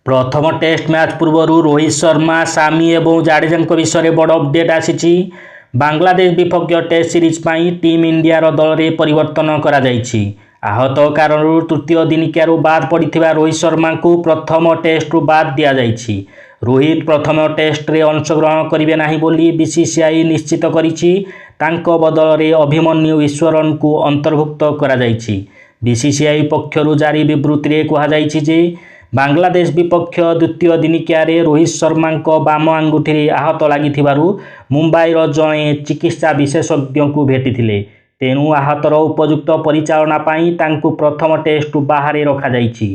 प्रथम test match पूर्व रोहित शर्मा सामी और जाडेजा विषय बड़ अपडेट आसी। बांग्लादेश विपक्ष टेस्ट सीरीज टीम इंडिया दल में परिवर्तन करा जायछि। आहत कारण तृतीय दिनिकिया बाद पड़ा रोहित शर्मा को प्रथम टेस्ट बाद दि जायछि। रोहित प्रथम टेस्ट रे अंशग्रहण करेंगे नहीं बोली बीसीसीआई निश्चित करिछि। तांको बदल में अभिमन्यु ईश्वरन को अंतर्भुक्त करा जायछि। बीसीसीआई पक्षरु जारी विवृत्ति में कहुଯାଇଛି जे बांग्लादेश विपक्ष द्वितीय दिनिकिया रोहित शर्मा बाम आंगुठी आहत लगी मुंबईर जड़े चिकित्सा विशेषज्ञ को भेटी। तेणु आहतर उपयुक्त परिचालना तांकु प्रथम टेस्ट बाहर रखा जायछि।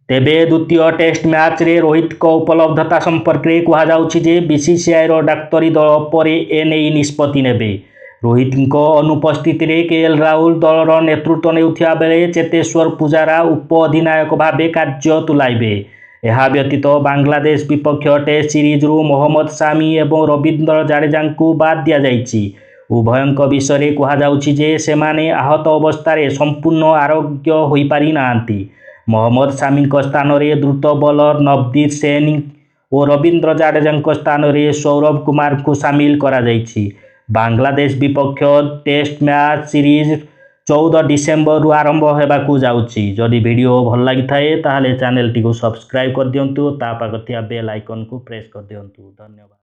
तेबे द्वितीय टेस्ट मैच रे रोहित को उपलब्धता संपर्क में कहुछि जे बीसीसीआई डाक्तरी दल पर एने निष्पत्ति नेबे। रोहित अनुपस्थित केएल राहुल दलर नेतृत्व नेउथिया बेले चेतेश्वर पुजारा उप अधिनायक भाव कार्य तुलाइबे। यह व्यतीत बांग्लादेश विपक्ष टेस्ट सीरीज मोहम्मद सामी और रवींद्र जाडेजा को बाद दि जायछि। उभयंक विषय कहुछि जे सेमाने आहत अवस्था संपूर्ण आरोग्य हो पारि नांती। मोहम्मद सामी स्थान में द्रुत बॉलर नवदीप सैनी और रवींद्र जाडेजा स्थान में सौरभ कुमार को सामिल करा जायछि। बांग्लादेश विपक्ष टेस्ट मैच सीरीज 14 डिसेम्बर आरंभ होगाकू जाउछि। जदि वीडियो भल लगी थाए ताहले चैनल टी को सब्सक्राइब कर दियंतु, ता पाखे थिया बेल आइकन को प्रेस कर दियंतु। धन्यवाद।